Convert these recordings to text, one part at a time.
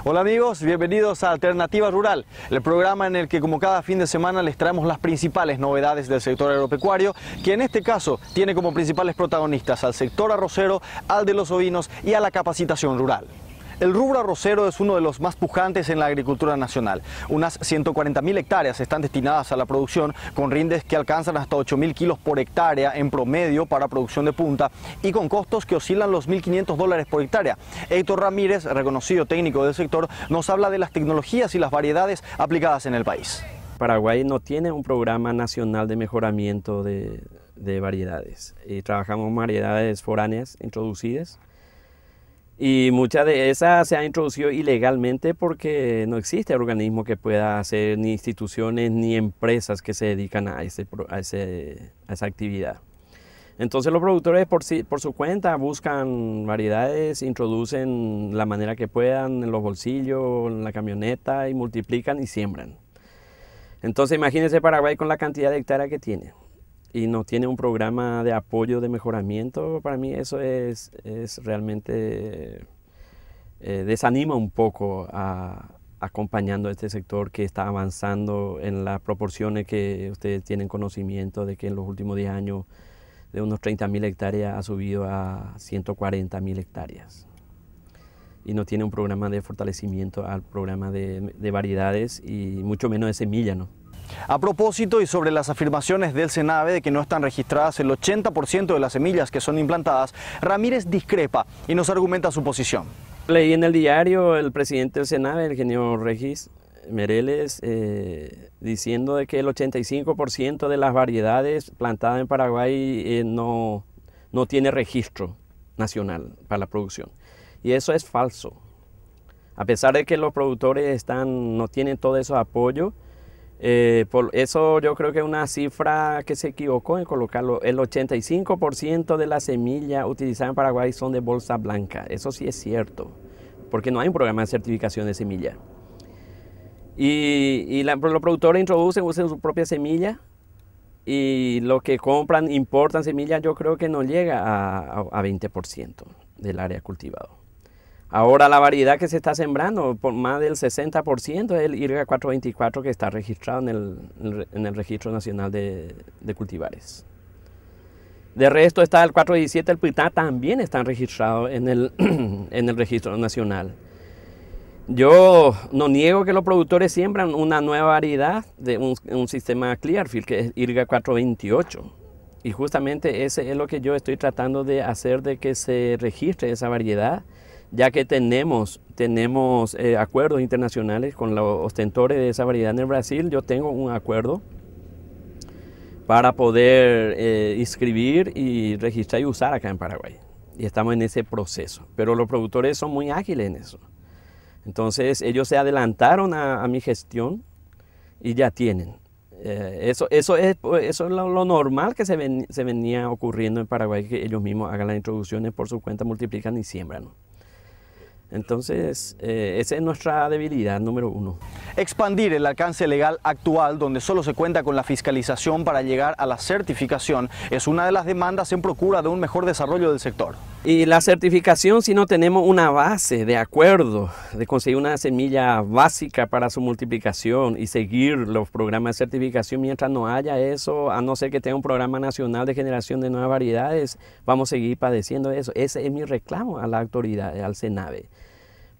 Hola amigos, bienvenidos a Alternativa Rural, el programa en el que como cada fin de semana les traemos las principales novedades del sector agropecuario, que en este caso tiene como principales protagonistas al sector arrocero, al de los ovinos y a la capacitación rural. El rubro arrocero es uno de los más pujantes en la agricultura nacional. Unas 140.000 hectáreas están destinadas a la producción, con rindes que alcanzan hasta 8.000 kilos por hectárea en promedio para producción de punta y con costos que oscilan los $1.500 por hectárea. Héctor Ramírez, reconocido técnico del sector, nos habla de las tecnologías y las variedades aplicadas en el país. Paraguay no tiene un programa nacional de mejoramiento de variedades. Y trabajamos variedades foráneas introducidas. Y muchas de esas se han introducido ilegalmente porque no existe organismo que pueda hacer, ni instituciones ni empresas que se dedican a esa actividad. Entonces los productores por su cuenta buscan variedades, introducen la manera que puedan en los bolsillos, en la camioneta y multiplican y siembran. Entonces imagínense Paraguay con la cantidad de hectáreas que tiene y no tiene un programa de apoyo de mejoramiento. Para mí eso es realmente desanima un poco acompañando a este sector que está avanzando en las proporciones que ustedes tienen conocimiento de que en los últimos 10 años de unos 30.000 hectáreas ha subido a 140.000 hectáreas. Y no tiene un programa de fortalecimiento al programa de variedades y mucho menos de semilla, ¿no? A propósito y sobre las afirmaciones del SENAVE de que no están registradas el 80% de las semillas que son implantadas, Ramírez discrepa y nos argumenta su posición. Leí en el diario el presidente del SENAVE, el ingeniero Regis Mereles, diciendo de que el 85% de las variedades plantadas en Paraguay no tiene registro nacional para la producción. Y eso es falso. A pesar de que los productores no tienen todo ese apoyo, por eso yo creo que es una cifra que se equivocó en colocarlo. El 85% de las semillas utilizadas en Paraguay son de bolsa blanca. Eso sí es cierto, porque no hay un programa de certificación de semilla. Y los productores usan su propia semilla y lo que compran, importan semillas, yo creo que no llega a 20% del área cultivado. Ahora la variedad que se está sembrando, por más del 60% es el IRGA 424 que está registrado en el Registro Nacional de Cultivares. De resto está el 417, el PITA también están registrados en el Registro Nacional. Yo no niego que los productores siembran una nueva variedad de un sistema Clearfield que es IRGA 428. Y justamente ese es lo que yo estoy tratando de hacer, de que se registre esa variedad, ya que tenemos acuerdos internacionales con los ostentores de esa variedad en el Brasil. Yo tengo un acuerdo para poder inscribir y registrar y usar acá en Paraguay. Y estamos en ese proceso. Pero los productores son muy ágiles en eso. Entonces ellos se adelantaron a mi gestión y ya tienen. Eso es lo normal que se venía ocurriendo en Paraguay, que ellos mismos hagan las introducciones por su cuenta, multiplican y siembran. Entonces, esa es nuestra debilidad número uno. Expandir el alcance legal actual, donde solo se cuenta con la fiscalización para llegar a la certificación, es una de las demandas en procura de un mejor desarrollo del sector. Y la certificación, si no tenemos una base de acuerdo, de conseguir una semilla básica para su multiplicación y seguir los programas de certificación, mientras no haya eso, a no ser que tenga un programa nacional de generación de nuevas variedades, vamos a seguir padeciendo eso. Ese es mi reclamo a la autoridad, al SENAVE.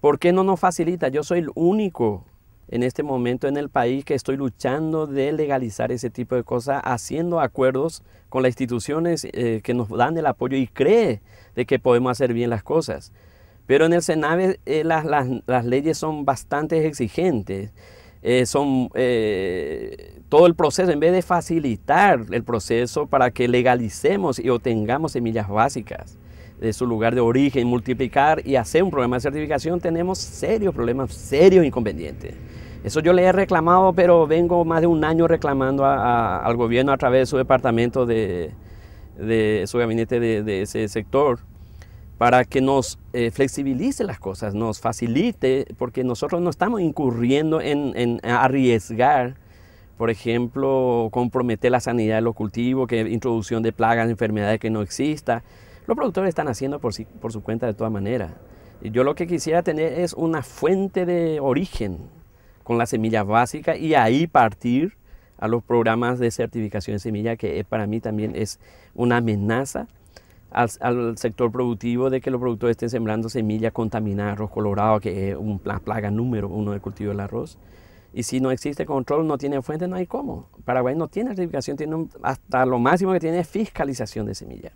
¿Por qué no nos facilita? Yo soy el único en este momento en el país que estoy luchando de legalizar ese tipo de cosas, haciendo acuerdos con las instituciones que nos dan el apoyo y cree de que podemos hacer bien las cosas. Pero en el SENAVE las leyes son bastante exigentes. Todo el proceso, en vez de facilitar el proceso para que legalicemos y obtengamos semillas básicas de su lugar de origen, multiplicar y hacer un programa de certificación, tenemos serios problemas, serios inconvenientes. Eso yo le he reclamado, pero vengo más de un año reclamando al gobierno a través de su departamento, de su gabinete de ese sector, para que nos flexibilice las cosas, nos facilite, porque nosotros no estamos incurriendo en arriesgar, por ejemplo, comprometer la sanidad de los cultivos, que introducción de plagas, enfermedades que no exista. Los productores están haciendo por su cuenta de todas maneras. Y yo lo que quisiera tener es una fuente de origen con la semilla básica y ahí partir a los programas de certificación de semilla, que para mí también es una amenaza al sector productivo de que los productores estén sembrando semilla contaminada, arroz colorado, que es una plaga número 1 del cultivo del arroz. Y si no existe control, no tiene fuente, no hay cómo. Paraguay no tiene certificación, tiene hasta lo máximo que tiene es fiscalización de semilla,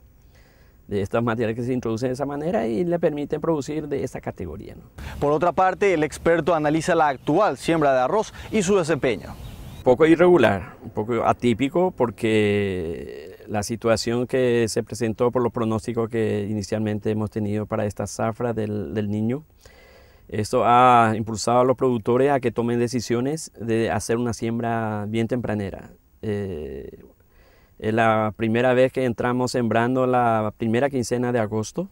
de estas materiales que se introducen de esa manera y le permiten producir de esta categoría, ¿no? Por otra parte, el experto analiza la actual siembra de arroz y su desempeño. Un poco irregular, un poco atípico, porque la situación que se presentó por los pronósticos que inicialmente hemos tenido para esta zafra del Niño, esto ha impulsado a los productores a que tomen decisiones de hacer una siembra bien tempranera. Es la primera vez que entramos sembrando la primera quincena de agosto,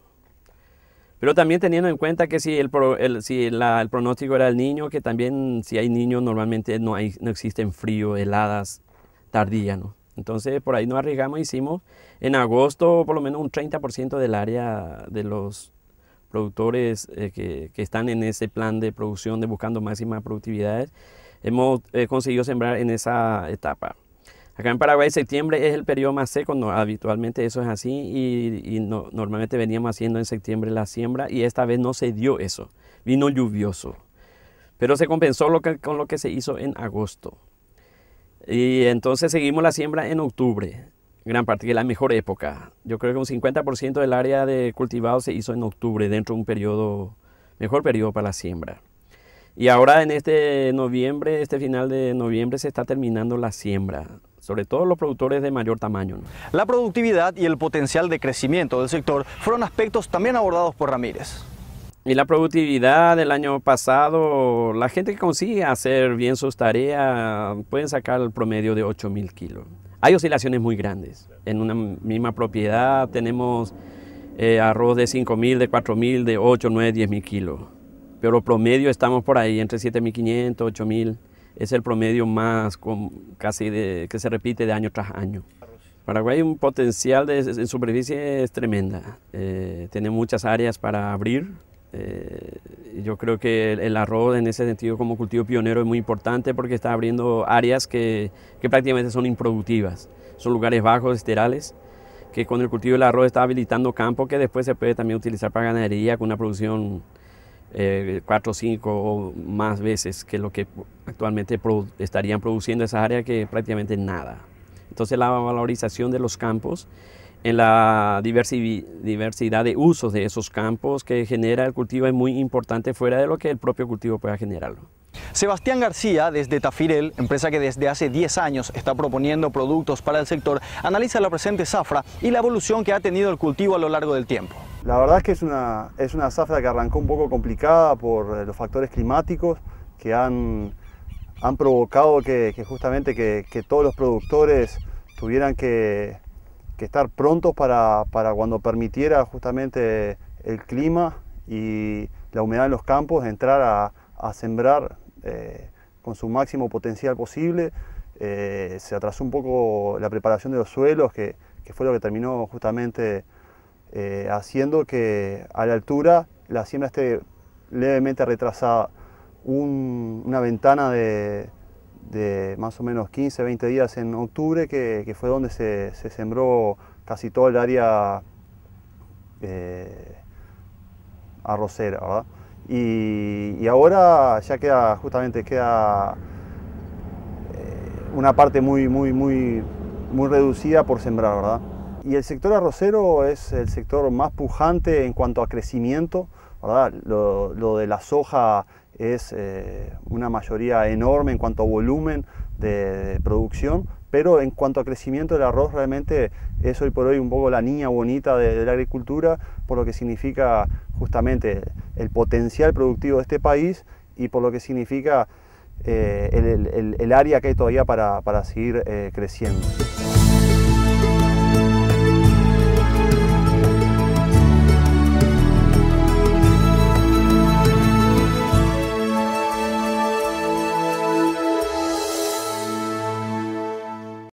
pero también teniendo en cuenta que si el pronóstico era el Niño, que también si hay niños normalmente no existen frío, heladas tardías, ¿no? Entonces por ahí nos arriesgamos, hicimos en agosto por lo menos un 30% del área de los productores que están en ese plan de producción de buscando máximas productividades, hemos conseguido sembrar en esa etapa. Acá en Paraguay septiembre es el periodo más seco, habitualmente eso es así y normalmente veníamos haciendo en septiembre la siembra y esta vez no se dio eso, vino lluvioso, pero se compensó con lo que se hizo en agosto. Y entonces seguimos la siembra en octubre, gran parte, que es la mejor época. Yo creo que un 50% del área de cultivado se hizo en octubre, dentro de un periodo, mejor periodo para la siembra. Y ahora en este final de noviembre se está terminando la siembra, sobre todo los productores de mayor tamaño, ¿no? La productividad y el potencial de crecimiento del sector fueron aspectos también abordados por Ramírez. Y la productividad del año pasado, la gente que consigue hacer bien sus tareas pueden sacar el promedio de 8.000 kilos. Hay oscilaciones muy grandes. En una misma propiedad tenemos arroz de 5.000, de 4.000, de 8, 9, 10.000 kilos. Pero promedio estamos por ahí entre 7.500, 8.000. Es el promedio más casi que se repite de año tras año. Paraguay un potencial en superficie es tremenda. Tiene muchas áreas para abrir. Yo creo que el arroz en ese sentido como cultivo pionero es muy importante porque está abriendo áreas que prácticamente son improductivas. Son lugares bajos, esterales, que con el cultivo del arroz está habilitando campo que después se puede también utilizar para ganadería con una producción 4 o 5 o más veces que lo que actualmente estarían produciendo esas áreas, que prácticamente nada. Entonces la valorización de los campos en la diversidad de usos de esos campos que genera el cultivo es muy importante fuera de lo que el propio cultivo pueda generarlo. Sebastián García, desde Tafirel, empresa que desde hace 10 años está proponiendo productos para el sector, analiza la presente zafra y la evolución que ha tenido el cultivo a lo largo del tiempo. La verdad es que es una zafra que arrancó un poco complicada por los factores climáticos que han provocado que justamente que todos los productores tuvieran que estar prontos para cuando permitiera justamente el clima y la humedad en los campos, entrar a sembrar con su máximo potencial posible. Se atrasó un poco la preparación de los suelos, que fue lo que terminó justamente haciendo que a la altura la siembra esté levemente retrasada. Una ventana de más o menos 15-20 días en octubre, que fue donde se sembró casi todo el área arrocera, ¿verdad? Y ahora ya queda una parte muy reducida por sembrar, ¿verdad? Y el sector arrocero es el sector más pujante en cuanto a crecimiento, ¿verdad? Lo de la soja es una mayoría enorme en cuanto a volumen de producción, pero en cuanto a crecimiento, el arroz realmente es hoy por hoy un poco la niña bonita de la agricultura, por lo que significa justamente el potencial productivo de este país y por lo que significa el área que hay todavía para seguir creciendo.